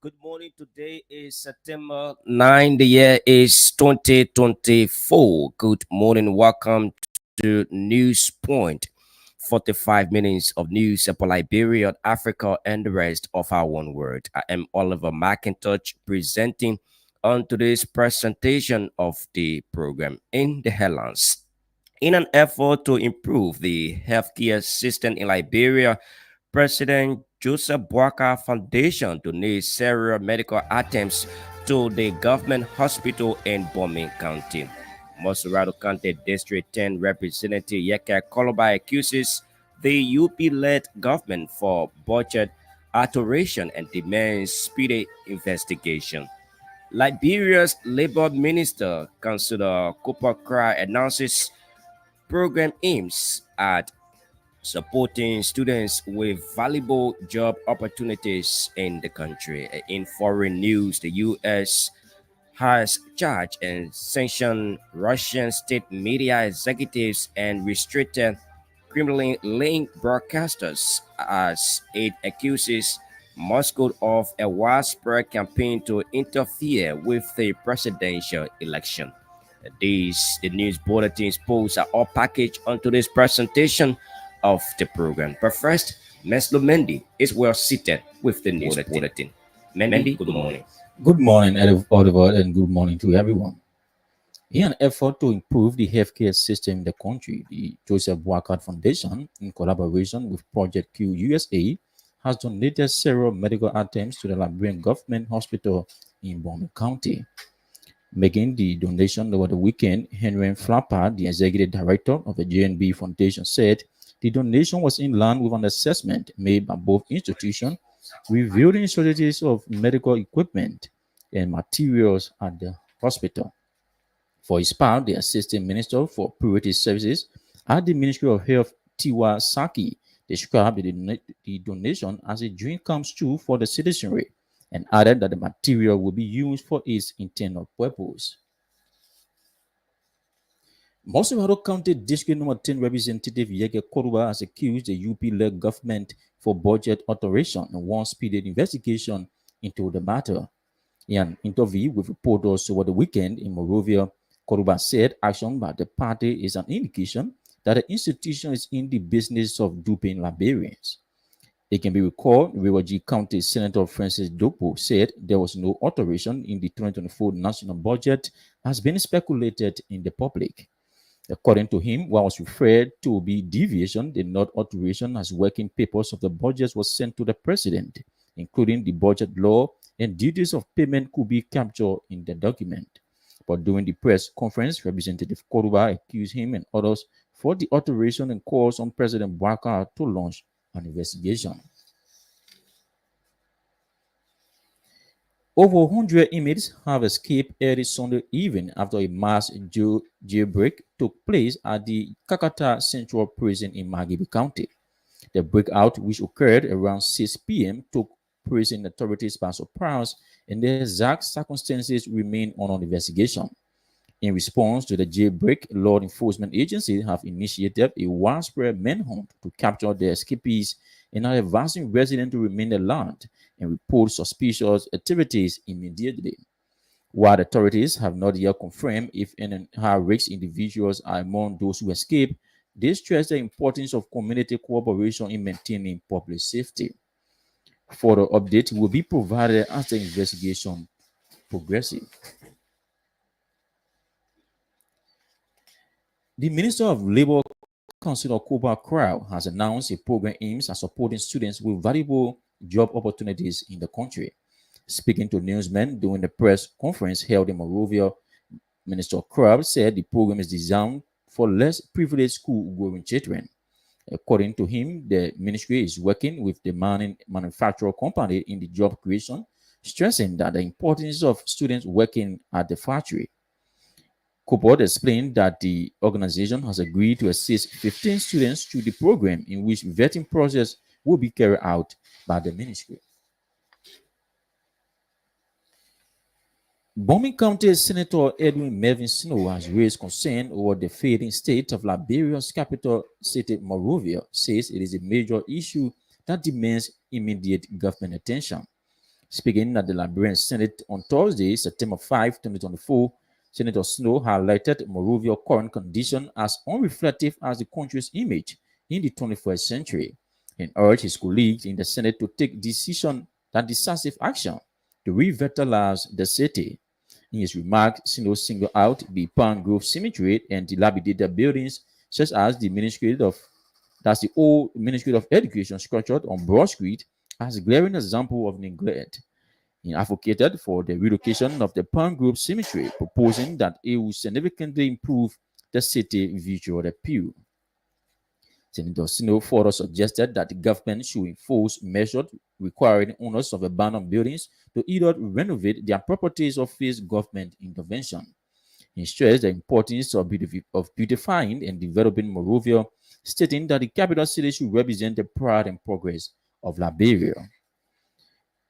Good morning. Today is September 9. The year is 2024. Good morning. Welcome to News Point. 45 minutes of news about Liberia, Africa, and the rest of our one world. I am Oliver McIntosh presenting on today's presentation of the program in the headlines. In an effort to improve the healthcare system in Liberia, President Joseph Boakai Foundation donates several medical items to the government hospital in Bombing County. Mosurado County District 10 Representative Yeka Koloba accuses the UP-led government for budget alteration and demands speedy investigation. Liberia's Labor Minister, Councillor Cooper Cry, announces program aims at supporting students with valuable job opportunities in the country. In foreign news, the U.S. has charged and sanctioned Russian state media executives and restricted Kremlin-linked broadcasters as it accuses Moscow of a widespread campaign to interfere with the presidential election. The news bulletins posts are all packaged onto this presentation of the program. But first, Meslo Mendy is well seated with the news bulletin. Mendy, good morning. Good morning, Oliver, and good morning to everyone. In an effort to improve the healthcare system in the country, the Joseph Boakai Foundation, in collaboration with Project Q USA, has donated several medical items to the Liberian Government Hospital in Bombay County. Making the donation over the weekend, Henry Flapper, the executive director of the JNB Foundation, said the donation was in line with an assessment made by both institutions revealing shortages of medical equipment and materials at the hospital. For his part, the Assistant Minister for Priority Services at the Ministry of Health, Tiwa Saki, described the donation as a dream comes true for the citizenry and added that the material will be used for its intended purpose. Mosquito County District Number 10 Representative Yeke Koruba has accused the UP-led government for budget alteration and wants speedy investigation into the matter. In an interview with reporters over the weekend in Monrovia, Koruba said action by the party is an indication that the institution is in the business of duping Liberians. It can be recalled, Riwaji County Senator Francis Dopo said there was no alteration in the 2024 national budget has been speculated in the public. According to him, what was referred to be deviation did not alteration as working papers of the budget was sent to the president, including the budget law and duties of payment could be captured in the document. But during the press conference, Representative Koruba accused him and others for the alteration and calls on President Boakai to launch an investigation. Over 100 inmates have escaped early Sunday evening after a mass jailbreak took place at the Kakata Central Prison in Magabi County. The breakout, which occurred around 6 p.m., took prison authorities by surprise, and the exact circumstances remain under investigation. In response to the jailbreak, law enforcement agencies have initiated a widespread manhunt to capture the escapees and are advising residents to remain alert and report suspicious activities immediately. While authorities have not yet confirmed if any high-risk individuals are among those who escaped, they stress the importance of community cooperation in maintaining public safety. Further updates will be provided as the investigation progresses. The Minister of Labor, Councillor Cooper Crow, has announced a program aims at supporting students with valuable job opportunities in the country. Speaking to newsmen during the press conference held in Monrovia, Minister Crow said the program is designed for less privileged school-going children. According to him, the ministry is working with the manufacturer company in the job creation, stressing that the importance of students working at the factory. Cooper explained that the organization has agreed to assist 15 students through the program in which vetting process will be carried out by the ministry. Bombing County Senator Edwin Melvin Snow has raised concern over the failing state of Liberia's capital city, Monrovia, says it is a major issue that demands immediate government attention. Speaking at the Liberian Senate on Thursday, September 5, 2024, Senator Snow highlighted Monrovia's current condition as unreflective as the country's image in the 21st century and urged his colleagues in the Senate to take decisive action to revitalize the city. In his remarks, Snow singled out the Palm Grove Cemetery and dilapidated buildings such as the old Ministry of Education structured on Broad Street as a glaring example of neglect. He advocated for the relocation of the Palm Grove Cemetery, proposing that it would significantly improve the city visual appeal. Senator Snow further suggested that the government should enforce measures requiring owners of abandoned buildings to either renovate their properties or face government intervention. He stressed the importance of beautifying and developing Monrovia, stating that the capital city should represent the pride and progress of Liberia.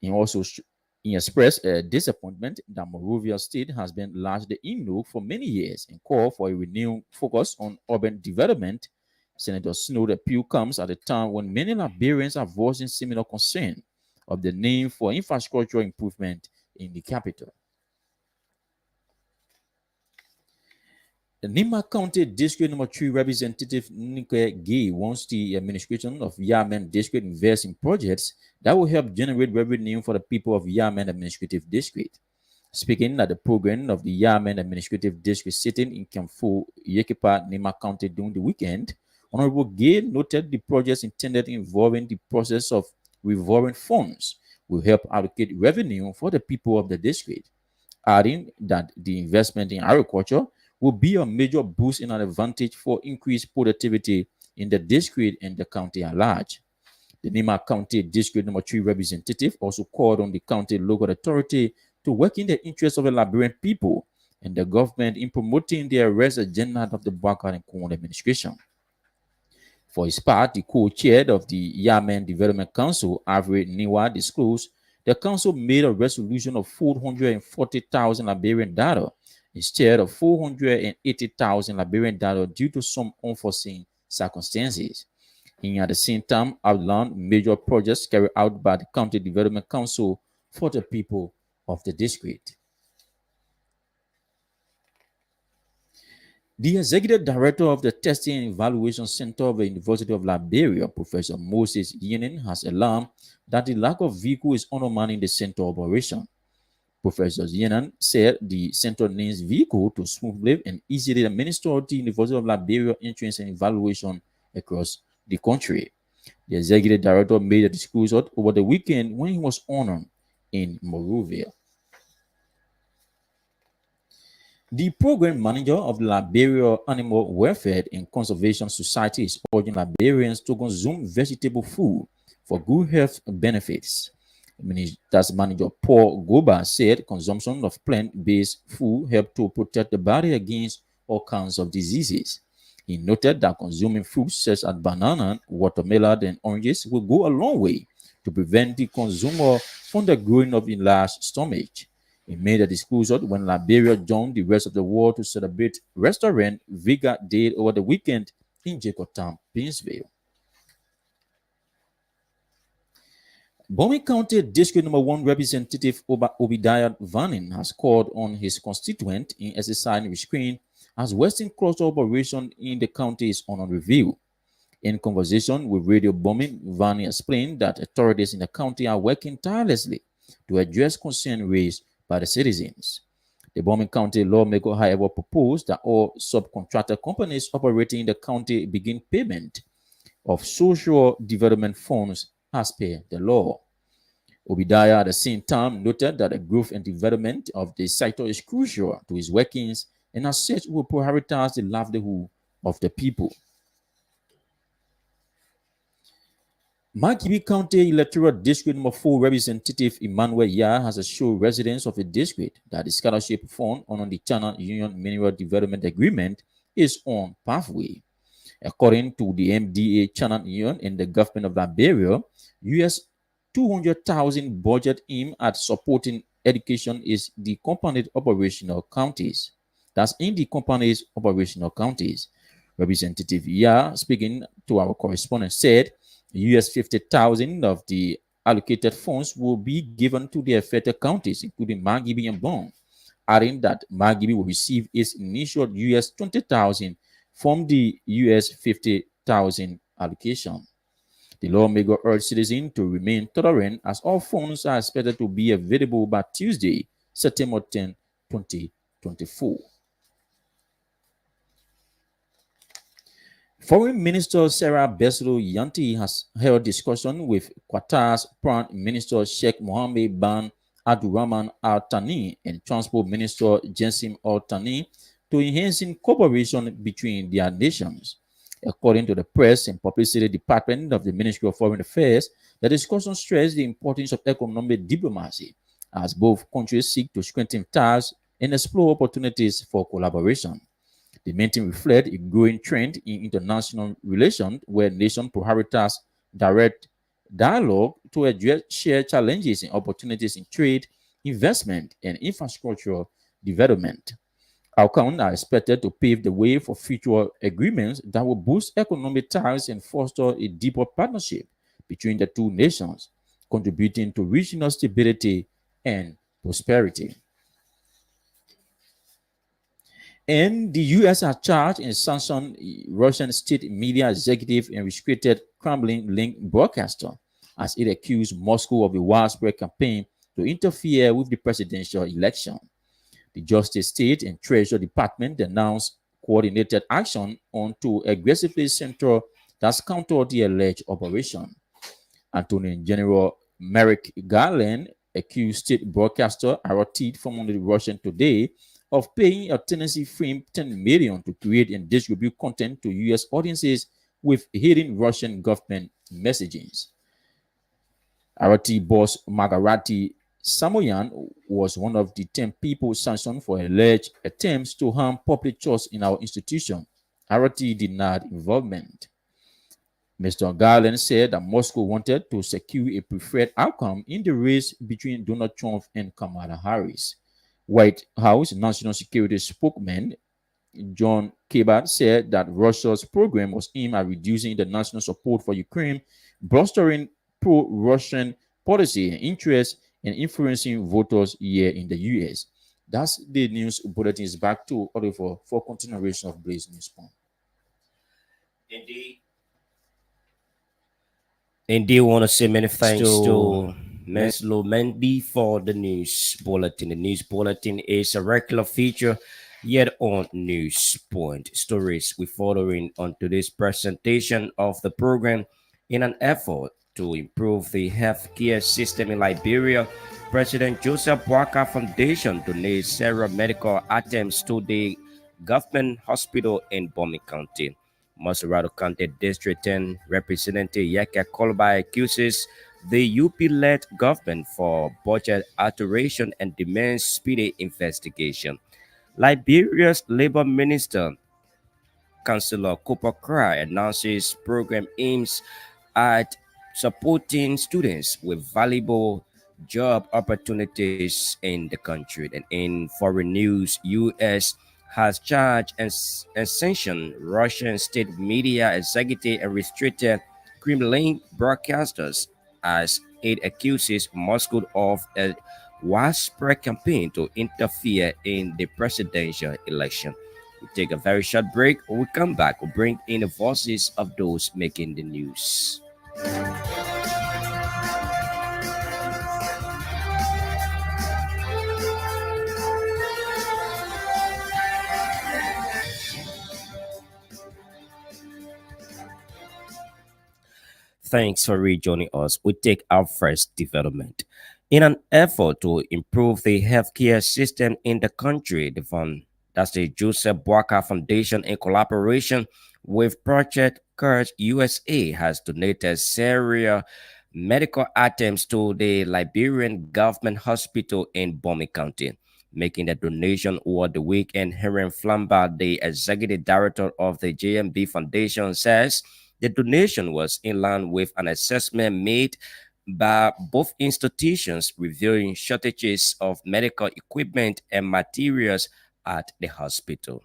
He expressed a disappointment that Monrovia State has been largely ignored for many years and called for a renewed focus on urban development. Senator Snow's appeal comes at a time when many Liberians are voicing similar concern of the need for infrastructure improvement in the capital. The Nima County District Number 3 Representative Nike Gay wants the administration of Yamen District invest in projects that will help generate revenue for the people of Yamen Administrative District. Speaking at the program of the Yamen Administrative District sitting in Kamfu, Yekepa, Nima County during the weekend, Honorable Gay noted the projects intended involving the process of revolving funds will help allocate revenue for the people of the district, adding that the investment in agriculture will be a major boost in an advantage for increased productivity in the district and the county at large. The Nima County District Number 3 representative also called on the county local authority to work in the interest of the Liberian people and the government in promoting the arrest agenda of the Bakar and Kwon administration. For his part, the co-chair of the Yamen Development Council, Avery Niwa, disclosed the council made a resolution of 440,000 Liberian dollar instead of 480,000 Liberian dollar due to some unforeseen circumstances. He at the same time outlined major projects carried out by the County Development Council for the people of the district. The executive director of the Testing and Evaluation Center of the University of Liberia, Professor Moses Yenin, has alarmed that the lack of vehicle is undermining the center operation. Professor Yenin said the center needs vehicle to smoothly and easily administer the University of Liberia entrance and evaluation across the country. The executive director made a disclosure over the weekend when he was honored in Monrovia. The program manager of the Liberia Animal Welfare and Conservation Society is urging Liberians to consume vegetable food for good health benefits. That's manager Paul Goba said consumption of plant-based food helps to protect the body against all kinds of diseases. He noted that consuming fruits such as banana, watermelon, and oranges will go a long way to prevent the consumer from the growing of enlarged stomach. He made a disclosure when Liberia joined the rest of the world to celebrate Restaurant Vega Day over the weekend in Jacotown, Pennsylvania. Bomi County District Number 1 Representative Obadiah Vannin has called on his constituent in exercising restraint as Western Cross operation in the county is on review. In conversation with Radio Bomi, Vannin explained that authorities in the county are working tirelessly to address concerns raised by the citizens. The Bomi County lawmaker, however, proposed that all subcontractor companies operating in the county begin payment of social development funds as per the law. Obadiah at the same time noted that the growth and development of the sector is crucial to his workings and as such will prioritize the livelihood of the people. Makibi County Electoral District Number 4 Representative Emmanuel Yah has assured residents of the district that the scholarship fund under the Channel Union Mineral Development Agreement is on pathway. According to the MDA Channel Union and the government of Liberia, US 200,000 budget aimed at supporting education is the company's operational counties. That's in the company's operational counties. Representative Yah, speaking to our correspondent, said US 50,000 of the allocated funds will be given to the affected counties, including Mangibi and Bong, adding that Mangibi will receive its initial US 20,000 from the US 50,000 allocation. The lawmaker urged citizens to remain tolerant as all funds are expected to be available by Tuesday, September 10, 2024. Foreign Minister Sarah Beslo Yanti has held discussion with Qatar's Prime Minister Sheikh Mohammed bin Abdulrahman Al Thani and Transport Minister Jassim Al Thani to enhancing cooperation between their nations. According to the Press and Publicity Department of the Ministry of Foreign Affairs, the discussion stressed the importance of economic diplomacy as both countries seek to strengthen ties and explore opportunities for collaboration. The meeting reflects a growing trend in international relations where nations prioritize direct dialogue to address shared challenges and opportunities in trade, investment, and infrastructure development. Outcomes are expected to pave the way for future agreements that will boost economic ties and foster a deeper partnership between the two nations, contributing to regional stability and prosperity. And the U.S. has charged and sanctioned Russian state media executive and restricted Kremlin-linked broadcaster as it accused Moscow of a widespread campaign to interfere with the presidential election. The Justice State and Treasury Department announced coordinated action on to aggressively center that's countered the alleged operation. Attorney General Merrick Garland accused state broadcaster Arati, formerly Russian Today, of paying a Tennessee firm $10 million to create and distribute content to U.S. audiences with hidden Russian government messages. Arati boss Margarati Samoyan was one of the 10 people sanctioned for alleged attempts to harm public trust in our institution. Arati denied involvement. Mr. Garland said that Moscow wanted to secure a preferred outcome in the race between Donald Trump and Kamala Harris. White House National Security spokesman John Kirby said that Russia's program was aimed at reducing the national support for Ukraine, bolstering pro-Russian policy and interests, and influencing voters here in the U.S. That's the news bulletin. Is back to Oliver for continuation of Blaze News Point. Indeed, want to say many thanks to Ms. Lomendi for the news bulletin. The news bulletin is a regular feature yet on News Point. Stories we're following on today's presentation of the program in an effort to improve the healthcare system in Liberia. President Joseph Boakai Foundation donates several medical items to the government hospital in Bomi County. Maserado County District 10 Representative Yaka Kolobai accuses the UP-led government for budget alteration and demands speedy investigation. Liberia's Labor Minister, Councillor Cooper Cry, announces program aims at supporting students with valuable job opportunities in the country. And in foreign news, U.S. has charged and sanctioned Russian state media executive and restricted Kremlin broadcasters as it accuses Moscow of a widespread campaign to interfere in the presidential election. We'll take a very short break. When we come back, we'll bring in the voices of those making the news. Thanks for rejoining us. We take our first development. In an effort to improve the healthcare system in the country, that's the Joseph Boakai Foundation, in collaboration with Project Courage USA, has donated several medical items to the Liberian government hospital in Bomi County. Making the donation over the weekend, Helen Flamba, the executive director of the JMB Foundation, says the donation was in line with an assessment made by both institutions reviewing shortages of medical equipment and materials at the hospital.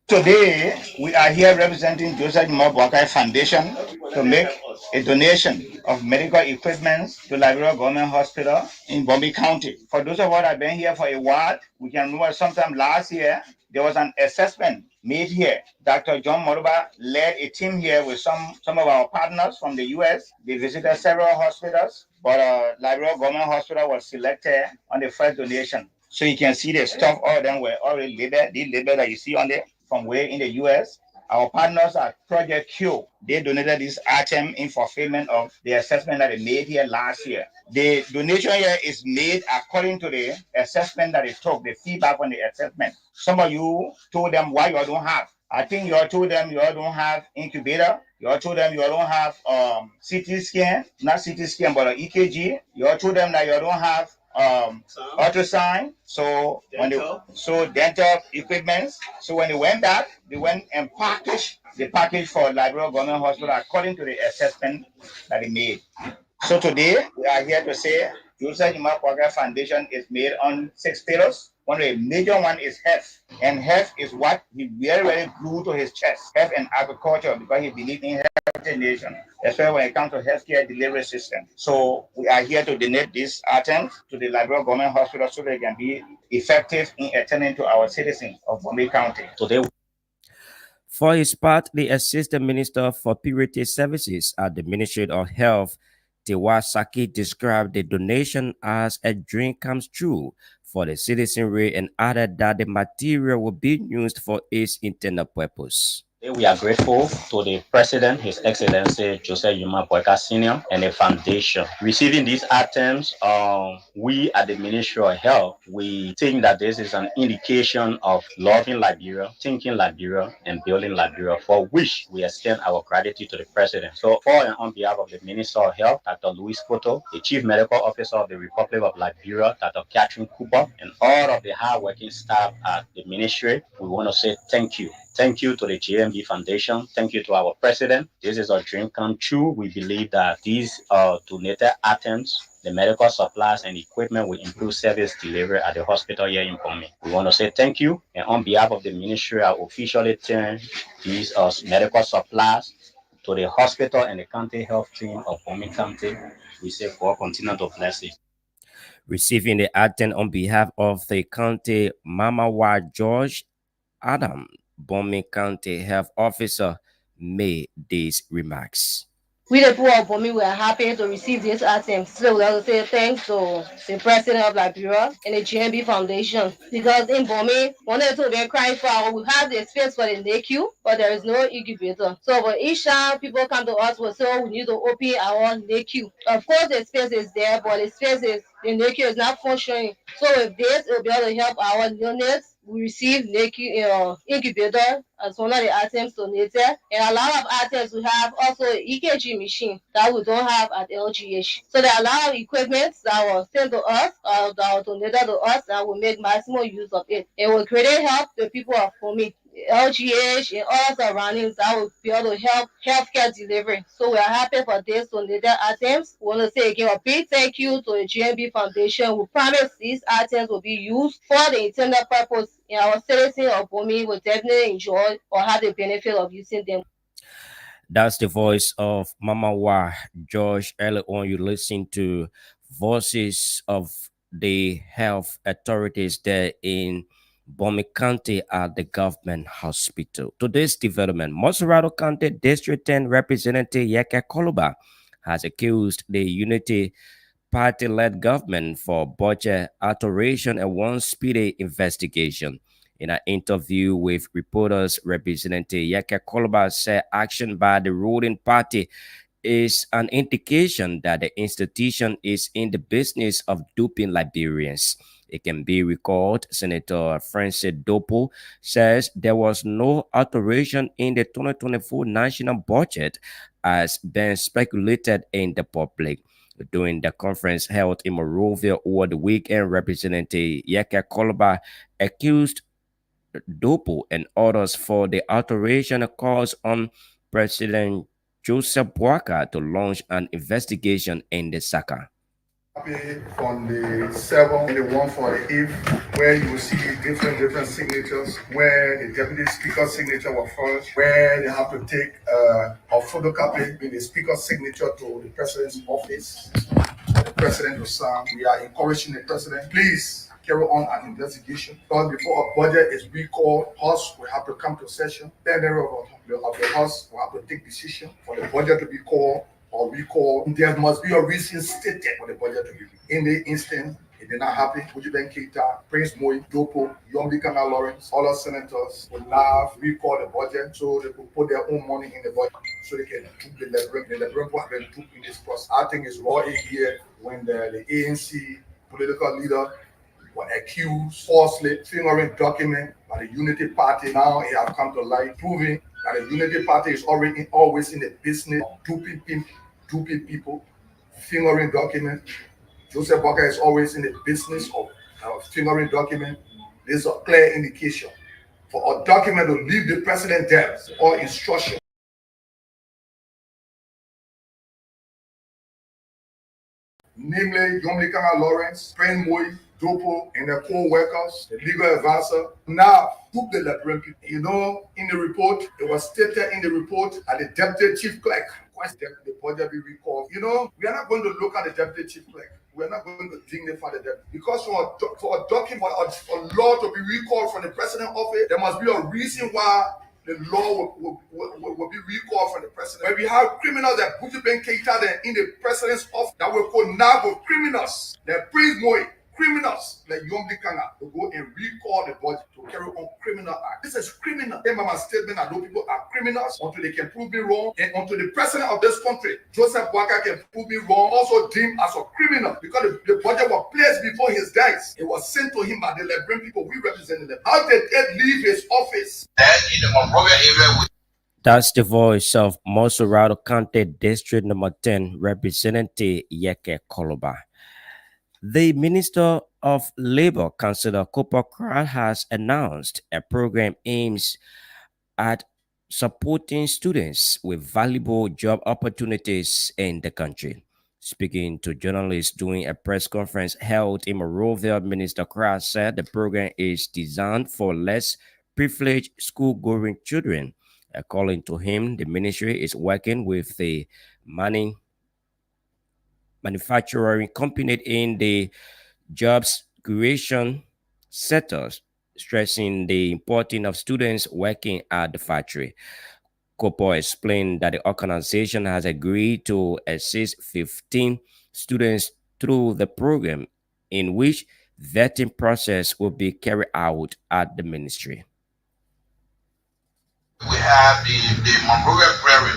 Today, we are here representing Joseph Mabwakai Foundation to make a donation of medical equipment to Liberia Government Hospital in Bombay County. For those of us that have been here for a while, we can remember sometime last year, there was an assessment made here. Dr. John Moruba led a team here with some of our partners from the US. They visited several hospitals, but Liberia Government Hospital was selected on the first donation. So you can see the stuff, all of them were already labeled, the label that you see on there from where in the US. Our partners at Project Q, they donated this item in fulfillment of the assessment that they made here last year. The donation here is made according to the assessment that they took, the feedback on the assessment. Some of you told them why you all don't have. I think you all told them you all don't have incubator. You all told them you all don't have CT scan, not CT scan, but an EKG. You all told them that you all don't have ultrasound. So dental equipment. So when they went back, they went and packaged the package for Liberia Government Hospital according to the assessment that they made. So today we are here to say Joseph Juma Kwagga Foundation is made on 6 pillars. One of the major one is health, and health is what he very, very glued to his chest. Health and agriculture, because he believed in healthy nation, especially when it comes to healthcare delivery system. So we are here to donate these items to the Liberia Government Hospital so they can be effective in attending to our citizens of Bombay County. Today. For his part, the Assistant Minister for Purity Services at the Ministry of Health, Tiwasaki, described the donation as a dream comes true for the citizenry and added that the material will be used for its intended purpose. We are grateful to the President, His Excellency Joseph Yuma Boyka Sr. and the Foundation. Receiving these items, we at the Ministry of Health, we think that this is an indication of loving Liberia, thinking Liberia, and building Liberia, for which we extend our gratitude to the President. So, for and on behalf of the Minister of Health, Dr. Louis Koto, the Chief Medical Officer of the Republic of Liberia, Dr. Catherine Cooper, and all of the hard-working staff at the Ministry, we want to say thank you. Thank you to the JMB Foundation. Thank you to our president. This is a dream come true. We believe that these donated items, the medical supplies and equipment will improve service delivery at the hospital here in Bombay. We want to say thank you. And on behalf of the ministry, I officially turn these medical supplies to the hospital and the county health team of Bombay County. We say God continue to bless it. Receiving the item on behalf of the county, Mamawa George Adam, Bombay County Health Officer, made these remarks. We the people of Bombay were happy to receive this item. So we have to say thanks to the President of Liberia and the GMB Foundation, because in Bombay, one of the things crying for, we have the space for the NICU, but there is no incubator. So for each time people come to us, we say we need to open our NICU. Of course, the space is there, but the NICU is not functioning. So with this, it will be able to help our neonates. We receive NICU incubator as one of the items donated, and a lot of items we have also an EKG machine that we don't have at LGH. So there are a lot of equipment that were sent to us, that were donated to us, and we make maximum use of it. It will greatly help the people of Bombay, LGH, and all surroundings that will be able to help healthcare delivery. So we are happy for this donated items. We want to say again a big thank you to the GMB Foundation. We promise these items will be used for the intended purpose, and our citizens of Bombay will definitely enjoy or have the benefit of using them. That's the voice of Mamawa George. Earlier on, you listen to voices of the health authorities there in Bombay County at the government hospital. Today's development, Moserado County District 10 Representative Yeke Koluba has accused the Unity Party-led government for budget alteration and wants speedy investigation. In an interview with reporters, Representative Yeke Koluba said action by the ruling party is an indication that the institution is in the business of duping Liberians. It can be recalled Senator Francis Dopo says there was no alteration in the 2024 national budget as been speculated in the public. During the conference held in Monrovia over the weekend, Representative Yeke Koluba accused Dopo and others for the alteration calls on President Joseph Boakai to launch an investigation in the Saka. From the 7th and the one for the 8th, where you will see different signatures, where the deputy speaker's signature was first, where they have to take a photocopy with the speaker's signature to the president's office. The president will sign. We are encouraging the president, please carry on an investigation. Because before a budget is recalled, House will have to come to session. Then the House will have to take decision for the budget to be called or recall. There must be a reason stated for the budget to be. In the instance, it did not happen. Buju Keita, Prince Moi, Dopo, Yombi Kana Lawrence, all our senators would now recall the budget so they could put their own money in the budget so they can do the leverage. The leverage has been took in this process. I think it's raw here when the ANC political leader were accused falsely fingering document by the Unity Party. Now it has come to light, proving that the Unity Party is always in the business of duping people, fingering documents. Joseph Boakai is always in the business of fingering documents. There's a clear indication for a document to leave the president there or instruction. Namely, Yombi Kana Lawrence, Prince Moi, Dopo, and their co-workers, the legal advisor, now took the Liberian people. You know, in the report, it was stated in the report that the deputy chief clerk the budget be recalled. You know, we are not going to look at the deputy chief clerk. We are not going to dignify the deputy. Because for a document, for a law to be recalled from the president's office, there must be a reason why the law will be recalled from the president. When we have criminals that Buju Keita in the president's office that will go now with criminals, that Prince Moi, criminals like Yombi Kana to go and recall the budget to carry on criminal act. This is criminal. In my statement, that those people are criminals until they can prove me wrong, and until the president of this country, Joseph Boakai, can prove me wrong, also deemed as a criminal because the budget was placed before his death. It was sent to him by the Liberian people. We represented them. How did they leave his office? That's the voice of Mosurado County District Number 10 Representative Yeke Koloba. The Minister of Labor, Councillor Cooper Crowd, has announced a program aims at supporting students with valuable job opportunities in the country. Speaking to journalists during a press conference held in Monrovia, Minister Crowd said the program is designed for less privileged school-going children. According to him, the ministry is working with the manufacturing company in the jobs creation sectors, stressing the importance of students working at the factory. Kopo explained that the organization has agreed to assist 15 students through the program, in which vetting process will be carried out at the ministry. We have the Monrovia Prairie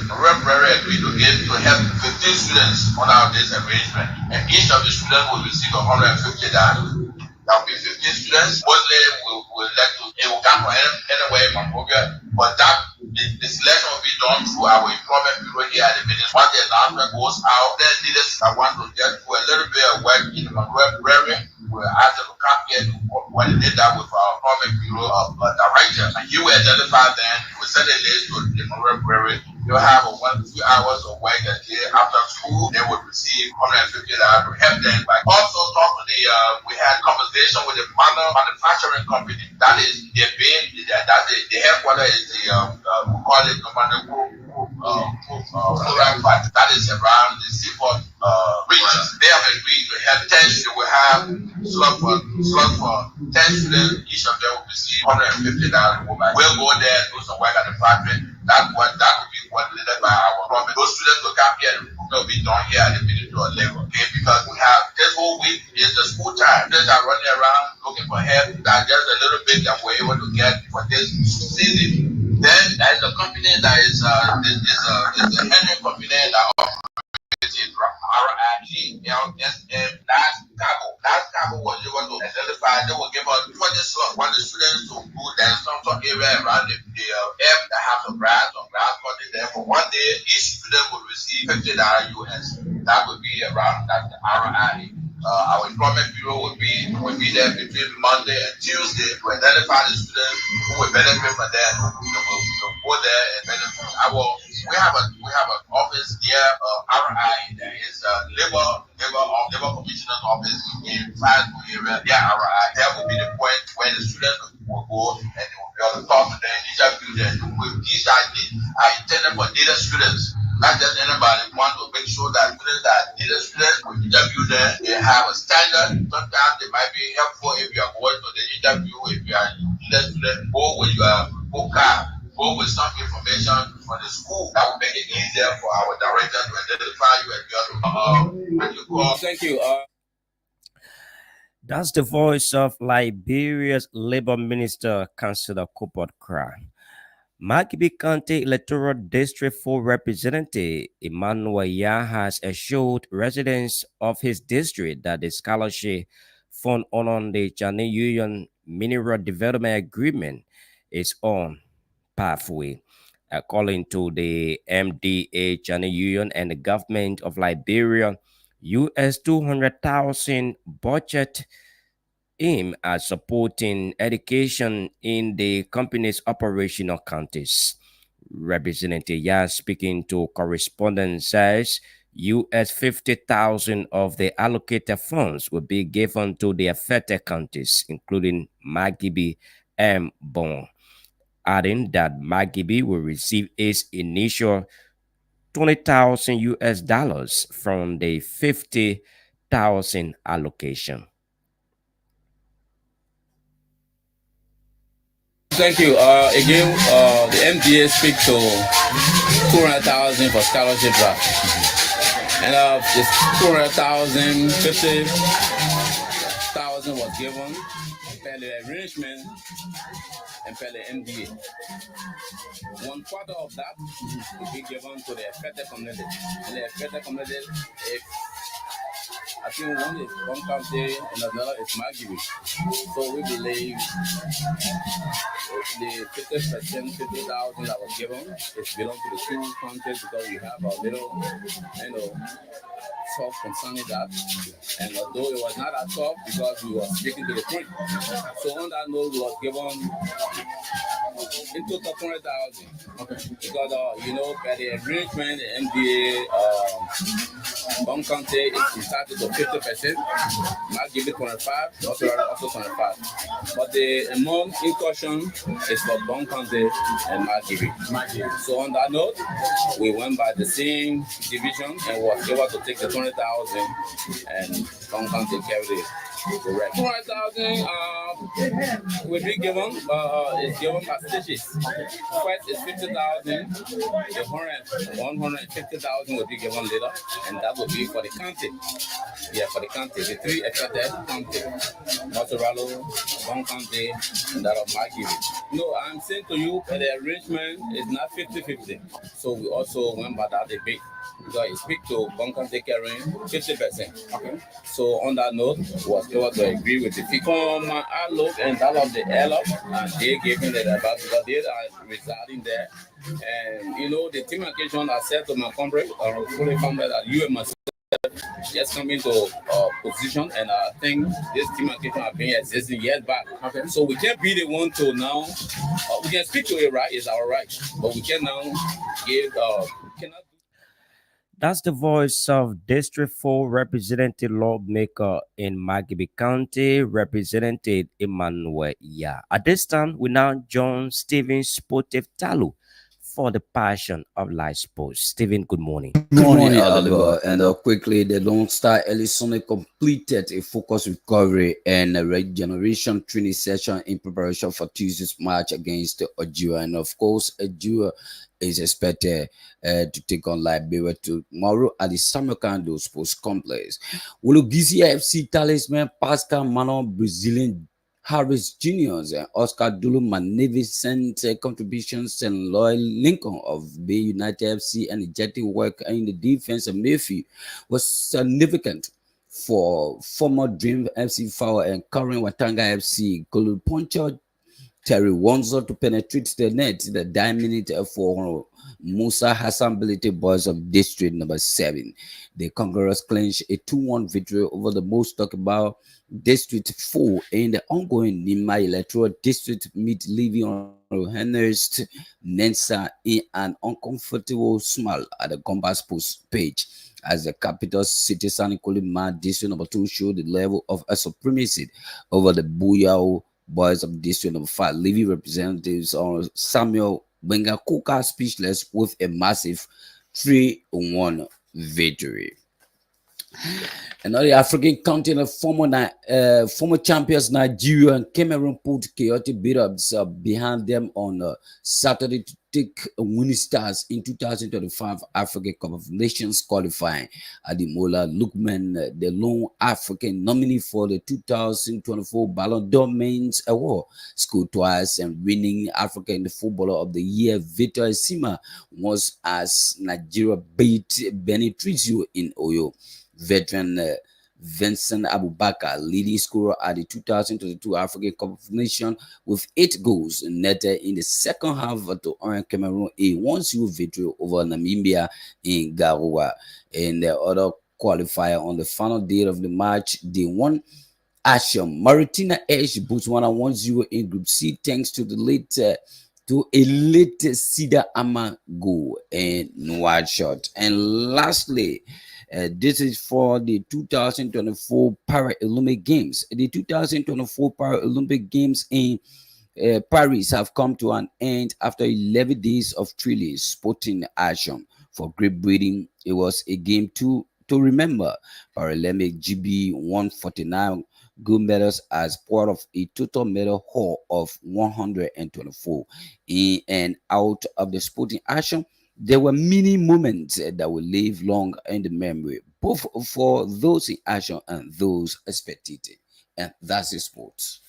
agreed to help 15 students under this arrangement, and each of the students will receive $150. That will be 15 students. Mostly it will come from anywhere in Monrovia, but the selection will be done through our employment bureau here at the ministry. Once the announcement goes out, then leaders that want to get to a little bit of work in the Monrovia Prairie will ask them to come here to coordinate that with our employment bureau of directors. And you will identify them, you will send a list to the Monrovia Prairie. You'll have 1 to 2 hours of work a day after school. They will receive $150 to help them. But also talk to we had conversation with the manufacturing company. That is the headquarters is we call it Commander that is around the seaport region. They have agreed to help 10 students. Will have slot for 10 students. Each of them will receive $150. We'll go there and do some work at the factory. That will be coordinated by our government. Those students will come here and will be done here at the Ministry of Labor. Okay, because we have this whole week is the school time. Students are running around looking for help. That's just a little bit that we're able to get for this season. Then there is a company that is a Henry company that operates RIGLSM Last Cabo was able to identify. They will give us 20 slots. Want the students to do there's some area around the air that have some grass cutting there for 1 day. Each student will receive $50 US. That will be around that RI. Our employment bureau will be there between Monday and Tuesday to identify the students who will benefit from that. We'll go there and benefit. We have an office near RI. There is labor commissioner office in Five area, yeah, alright. That would be the point where the students will go and they will be able to talk to them, interview them. With these are intended for data students. Not just anybody. We want to make sure that students that data students will interview them. They have a standard. Sometimes they might be helpful if you are going to the interview, if you are a data student, go with your book card. Go with some information for the school. That will make it easier for our director to identify you and be able to Thank you. That's the voice of Liberia's Labor Minister, Councillor Kupot Kra. Makibi County Electoral District 4 Representative Emmanuel Ya has assured residents of his district that the scholarship fund on the Chani Union Mineral Development Agreement is on pathway. According to the MDA Chani Union and the government of Liberia, US 200,000 budget aim at supporting education in the company's operational counties. Representative Ya, speaking to correspondents, says US 50,000 of the allocated funds will be given to the affected counties, including Magibi and Bon, adding that Magibi will receive its initial 20,000 US dollars from the 50,000 allocation. Thank you. Again, the MDA speak to 200,000 for scholarship draft. And this 200,000, 50,000 was given per the arrangement and per the MDA. 1/4 of that will be given to the affected community. And the affected community, I think one is one county and another is Magibi. So we believe the 50%, 50,000 that was given is belong to the two counties because we have a little, soft concerning that. And although it was not at soft because we were speaking to the point. So on that note, we was given in total 200,000. Okay. Because by the arrangement, the MDA, one county is started to 50%. Not give it 25, also 25. But the amount in caution is for one county and not give it. So on that note, we went by the same division and was able to take the 20,000 and one county carried it. Correct. 200,000 will be given. It's given by stages. First is 50,000. The 150,000 will be given later, and that will be for the county. Yeah, for the county. The three affected county: Motoralo, one county, and that of Magiri. No, I'm saying to you that the arrangement is not 50-50. So we also went by that debate. Because I speak to one county carrying 50%. Okay. So on that note, was able to agree with the FICOM outlook and that of the LF, and they gave me the advice because they are residing there. And the demarcation I said to my comrade, fully comrade that you and myself just come into position, and I think this demarcation has been existing years back. Okay. So we can't be the one to now. We can speak to it, right? It's our right, but we can now give. Cannot. That's the voice of District 4 Representative Lawmaker in Magibi County, Representative Emmanuel Ya. At this time, we now join Stephen Sportive Talu for the Passion of Life Sports. Stephen, good morning. Good morning, Oliver. And quickly, the Lone Star Ellison completed a focused recovery and a regeneration training session in preparation for Tuesday's match against Ojua. And of course, Ojua is expected to take on Liberia tomorrow at the Samarkando Sports Complex. Wologizi FC talisman Pascal Manon, Brazilian Harris Juniors and Oscar Dulu magnificent contributions and Loyal Lincoln of Bay United FC and energetic work in the defense of Mayfield was significant for former Dream FC Foul and current Watanga FC. Kolu Poncho Terry Wonzo to penetrate the net the 9 minute for Musa Hassan Bility Boys of District number 7. The Congress clinched a 2-1 victory over the most talked about District 4 in the ongoing Nima Electoral District meet, leaving on Hennerst Nensa in an uncomfortable smile at the Gombas Post page. as the capital city. Sani Kolima District Number 2 showed the level of supremacy over the Buyao boys of District Number 5, leaving representatives on Samuel Benga Kuka speechless with a massive 3-1 victory. Another African continent, former champions Nigeria and Cameroon put chaotic beat-ups behind them on Saturday to take winning stars in 2025 African Cup of Nations qualifying. Ademola Lookman, the lone African nominee for the 2024 Ballon d'Or Men's Award, scored twice and winning African Footballer of the Year. Victor Osimhen was as Nigeria beat Benin 3-0 in Oyo. Veteran Vincent Abubakar, leading scorer at the 2022 African Cup of Nations with 8 goals netted in the second half to earn Cameroon a 1-0 victory over Namibia in Garoua. And the other qualifier on the final day of the match, they won Asham. Mauritania edged Botswana 1-0 in Group C thanks to the late Sida Ama goal and Nouakchott. And lastly, this is for the 2024 Paralympic Games. The 2024 Paralympic Games in Paris have come to an end after 11 days of thrilling sporting action. For Great Britain, it was a game to remember. Paralympic GB won 49 gold medals as part of a total medal haul of 124. In and out of the sporting action, there were many moments that will live long in the memory, both for those in action and those spectating. And that's the sports.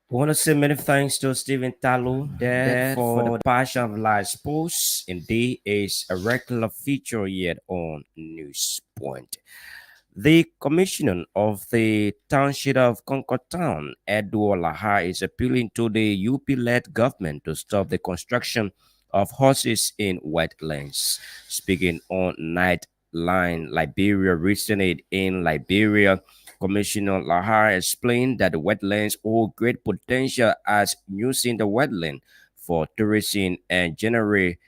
We want to say many thanks to Stephen Talu there for the Passion of Life Sports. Indeed, is a regular feature yet on News Point. The commissioner of the township of Concord Town, Edward Lahar, is appealing to the UP-led government to stop the construction of horses in wetlands. Speaking on Nightline Liberia recently in Liberia, Commissioner Lahar explained that the wetlands hold great potential as using the wetland for tourism and generate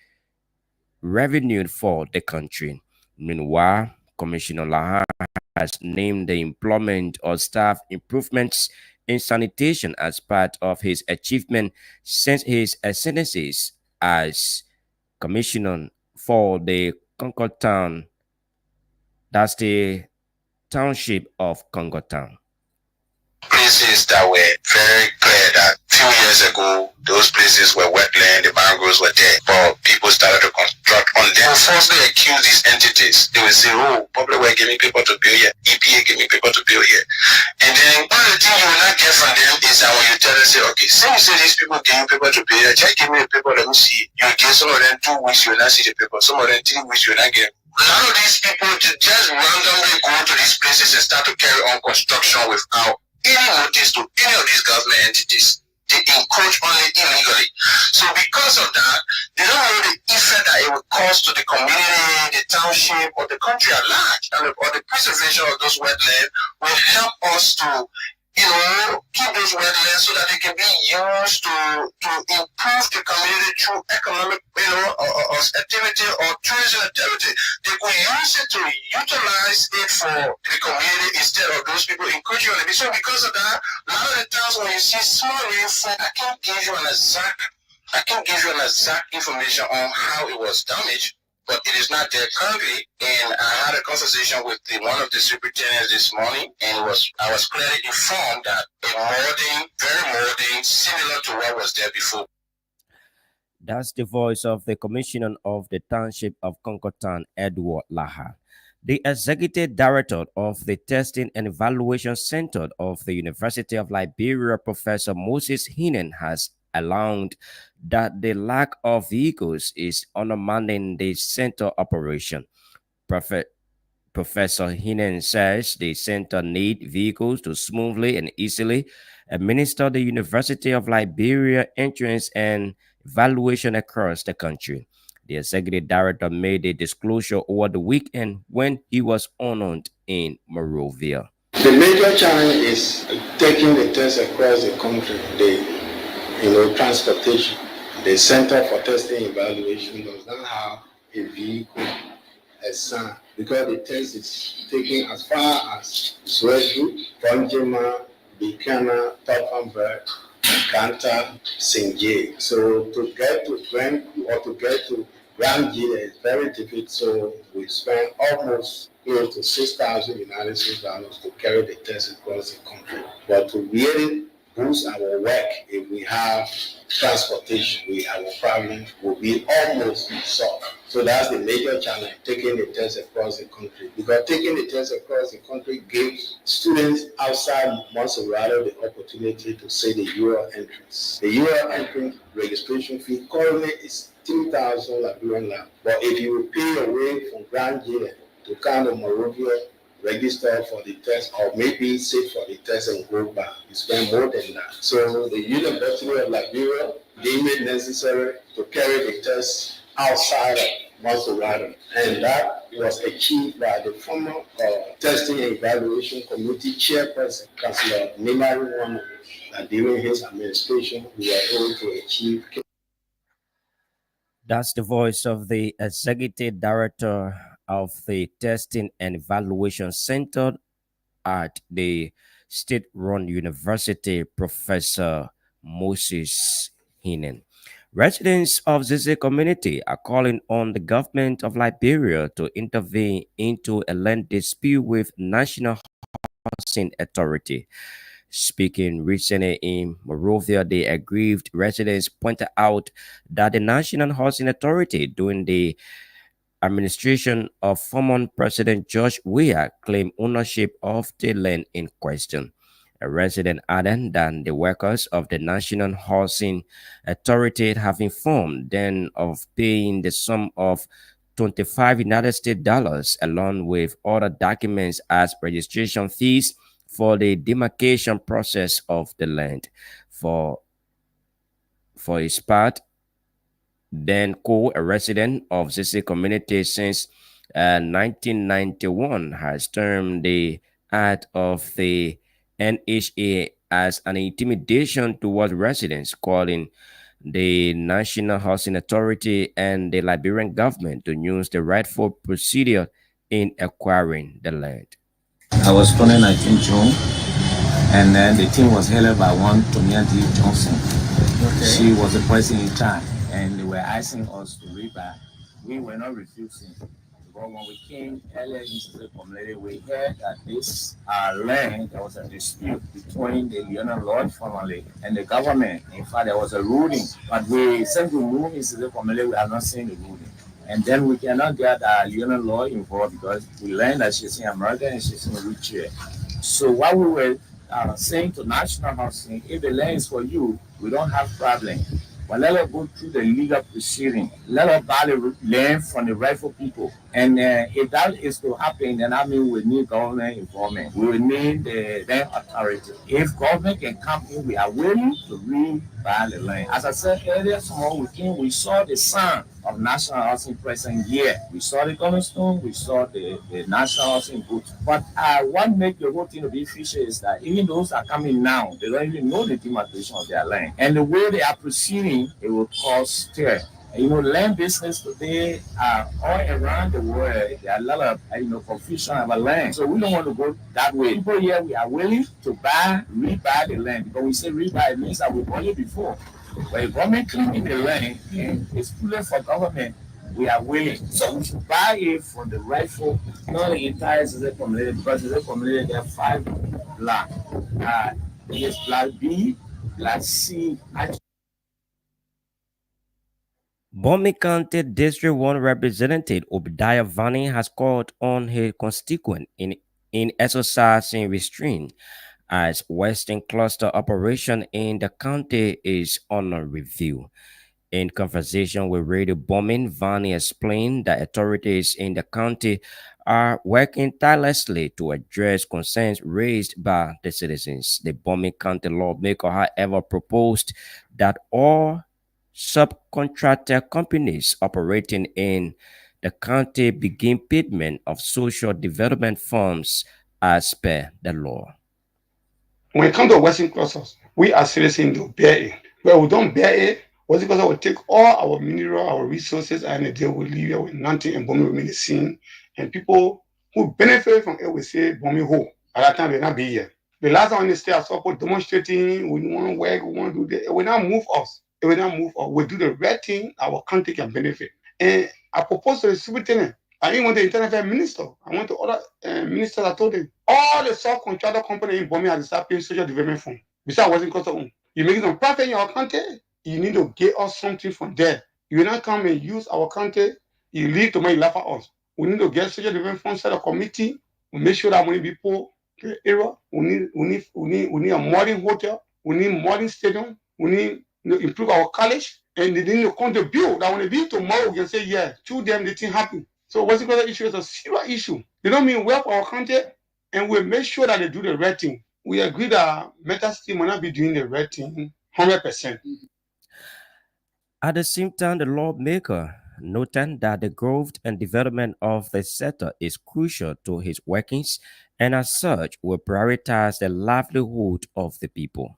revenue for the country. Meanwhile, Commissioner Lahar has named the employment of staff improvements in sanitation as part of his achievement since his ascendancy as commissioner for the Concord Town. That's the township of Concord Town. Places that were very clear that a few years ago, those places were wetland, the mangroves were there, but people started to construct on them. Falsely accuse these entities. They will say, oh, public were giving people to build here, EPA giving people to build here. And then one of the things you will not get from them is that when you tell them, say, okay, since you say these people giving people to build here, just give me the paper, let me see. You give some of them 2 weeks, you will not see the paper. Some of them 3 weeks, you will not get. A lot of these people just randomly go to these places and start to carry on construction without any notice to any of these government entities. They encroach on it illegally. So because of that, they don't know the effect that it will cause to the community, the township, or the country at large. And or the preservation of those wetlands will help us to, keep those wetlands so that they can be used to improve the community through economic, or activity or tourism activity. They could use it to utilize it for the community instead of those people encroaching on it. So because of that, a lot of the times when you see small rainfall, I can't give you an exact information on how it was damaged, but it is not there currently. And I had a conversation with one of the superintendents this morning, and I was clearly informed that very molding, similar to what was there before. That's the voice of the commissioner of the township of Concord Town, Edward Lahar. The executive director of the Testing and Evaluation Center of the University of Liberia, Professor Moses Hinen, has allowed that the lack of vehicles is undermining the center operation. Professor Hinen says the center needs vehicles to smoothly and easily administer the University of Liberia entrance and evaluation across the country. The executive director made a disclosure over the weekend when he was honored in Monrovia. The major challenge is taking the test across the country, transportation. The Center for Testing and Evaluation does not have a vehicle assigned because the test is taken as far as Swedru, Bonjima, Bikana, Toppenberg, Kanta, St. James. So to get to Grand or to get to Grand Gila is very difficult. So we spend almost close to $6,000 to carry the test across the country. But to really boost our work, if we have transportation, our problem will be almost solved. So that's the major challenge, taking the test across the country. Because taking the test across the country gives students outside Montserrat the opportunity to say the UL entrance. The UL entrance registration fee currently is 3,000 Liberian Lab. But if you pay away from Grand Gila to kind of Morovia, register for the test, or maybe sit for the test and go back, you spend more than that. So the University of Liberia deemed it necessary to carry the test outside of Montserrat, and that was achieved by the former Testing and Evaluation Committee chairperson, Councillor Nimari Wano, that during his administration we were able to achieve. That's the voice of the executive director of the Testing and Evaluation Center at the state-run university, Professor Moses Hinen. Residents of Zeze community are calling on the government of Liberia to intervene into a land dispute with National Housing Authority. Speaking recently in Morovia, the aggrieved residents pointed out that the National Housing Authority, during the administration of former President George Weah, claimed ownership of the land in question. A resident added that the workers of the National Housing Authority have informed them of paying the sum of $25 United States dollars along with other documents as registration fees for the demarcation process of the land. For his part, Dan Cole, a resident of Zeze community since 1991, has termed the act of the NHA as an intimidation towards residents, calling the National Housing Authority and the Liberian government to use the rightful procedure in acquiring the land. I was 2019 June, and then the team was headed by one Tonya D. Johnson. Okay. She was the person in charge, and they were asking us to rebuy. We were not refusing. But when we came earlier into the community, we heard that this land, there was a dispute between the Leonard Lloyd family and the government. In fact, there was a ruling, but we sent we moved into the community, we have not seen the ruling. And then we cannot get Leonard Lloyd involved because we learned that she's in America and she's in a wheelchair. So what we were saying to National Housing, if the land is for you, we don't have problem. But let us go through the legal proceeding. Let us buy the land from the rightful people. And if that is to happen, then I mean we need government involvement. We will need the land authority. If government can come in, we are willing to re-buy the land. As I said earlier, tomorrow we came, we saw the sign of National Housing present here. We saw the cornerstone, we saw the National Housing booth. But what makes the whole thing to be fishy is that even those are coming now, they don't even know the demarcation of their land. And the way they are proceeding, it will cause stir. You know, land business today all around the world, there are a lot of confusion about land. So we don't want to go that way. People here, we are willing to rebuy the land. Because we say rebuy, it means that we bought it before. But if government claiming the land, it's too late for government. We are willing. So we should buy it from the rightful, not the entire Zeze community, because Zeze community, there are 5 blocks. There's Block B, Block C. Bomi County District 1 Representative Obadiah Vani has called on his constituent in exercising restraint as Western Cluster operation in the county is under review. In conversation with Radio Bombing, Vani explained that authorities in the county are working tirelessly to address concerns raised by the citizens. The Bombing County lawmaker, however, proposed that all subcontractor companies operating in the county begin payment of social development funds as per the law. When it comes to Western clusters, we are seriously to bear it. But we don't bear it, Western clusters will take all our mineral, our resources, and they will leave here with nothing, and Bomi remain the same. and people who benefit from it will say, Bomi ho. At that time, they will not be here. The last time they stay, I saw people demonstrating, we want to work, we want to do this. It will not move us. It will not move us. We do the right thing, our country can benefit. And I proposed to the superintendent. I even went to the internal affairs minister. I went to other ministers. I told them, all the subcontractor companies in Bomi have to start paying social development fund. Besides, wasn't cost of own. You make some profit in your country, you need to get us something from there. You will not come and use our country, you leave the money laugh at us. We need to get social development fund, set a committee, we make sure that money be poor. Area. We need a modern hotel. We need modern stadium. We need to improve our college, and they need to contribute. That when they be tomorrow, we can say, yeah, to them the thing happen. So what's the issue? Is a serious issue. They don't mean well for our country, and we make sure that they do the right thing. We agree that Meta Steel might not be doing the right thing 100%. At the same time, the lawmaker noting that the growth and development of the sector is crucial to his workings, and as such will prioritize the livelihood of the people.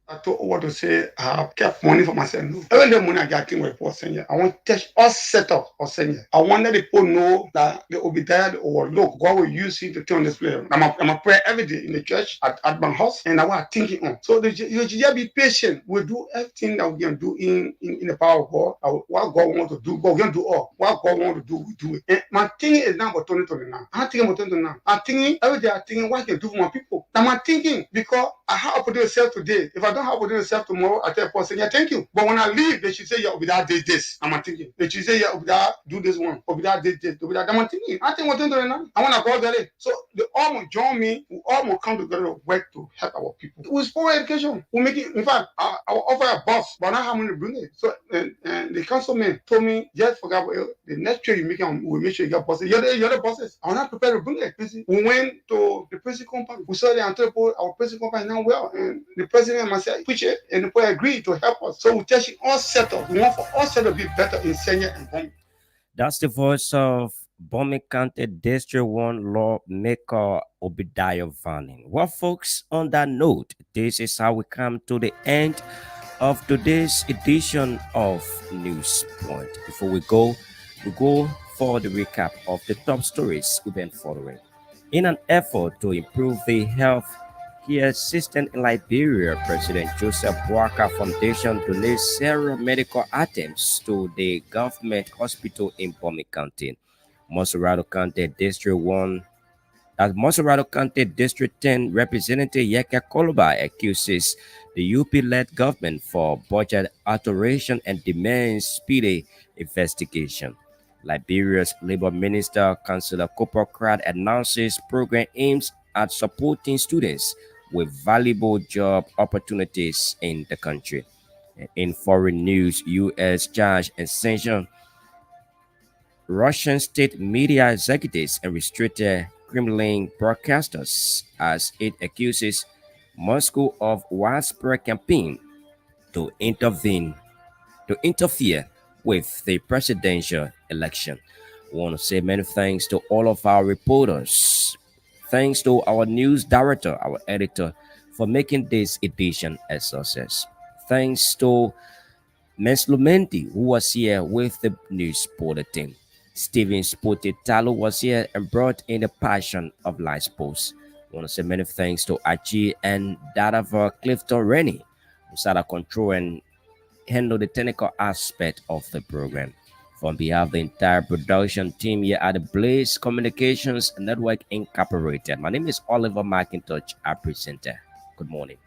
I told what to say, I have kept money for myself. No. Even the money I got in with Senior, I want to touch all set up of Senior. I want that the people know that they will be there or look, God will use it to turn this player. I'm a prayer every day in the church at my house, and I was thinking on. So you should just be patient. We'll do everything that we can do in the power of God. What God wants to do, God can do all. What God wants to do, we do it. And my thinking is not about 2029. I'm not thinking about 2029. I'm thinking every day. I'm thinking what I can do for my people. Now I'm thinking because I have to put myself today. If I don't have to do myself tomorrow, I tell a person, yeah, thank you. But when I leave, they should say, yeah, Obida did this. I'm thinking. They should say, yeah, Obida do this one. Obida did this. Obida, I'm thinking. I think we're doing it now. I want to go there. So they all will join me. We all will come together to work to help our people. With for education, we make it. In fact, I will offer a bus, but not how many bring it. So and the councilman told me, just forget the next year you make it, we'll make sure you get buses. You're the buses. I'm not prepared to bring it. We went to the prison compound. We saw the entrepreneur, our prison compound is now well, and the president and myself preach it, and the boy agreed to help us. So we're touching all setups. We want for all setups to be better in Senior and Bomi. That's the voice of Bomi County District 1 lawmaker Obadiah Vanning. Well, folks, on that note, this is how we come to the end of today's edition of News Point. Before we go for the recap of the top stories we've been following. In an effort to improve the health care system in Liberia, President Joseph Boakai Foundation donates several medical items to the government hospital in Bomi County. Moserado County District 1 As Moserado County District 10 Representative Yeke Koluba accuses the UP-led government for budget alteration and demands speedy investigation. Liberia's Labor Minister, Councillor Kopokrat, announces program aims at supporting students with valuable job opportunities in the country. In foreign news, U.S. judge and sanction Russian state media executives and restricted Kremlin broadcasters as it accuses Moscow of widespread campaign to interfere with the presidential election. I want to say many thanks to all of our reporters. Thanks to our news director, our editor, for making this edition a success. Thanks to Ms. Lumenti, who was here with the news bulletin. Steven Spotitalo was here and brought in the passion of live sports. I want to say many thanks to Achi and Dadava Clifton Rennie, who sat at control and handled the technical aspect of the program. On behalf of the entire production team here at the Blaze Communications Network Incorporated, my name is Oliver McIntosh, our presenter. Good morning.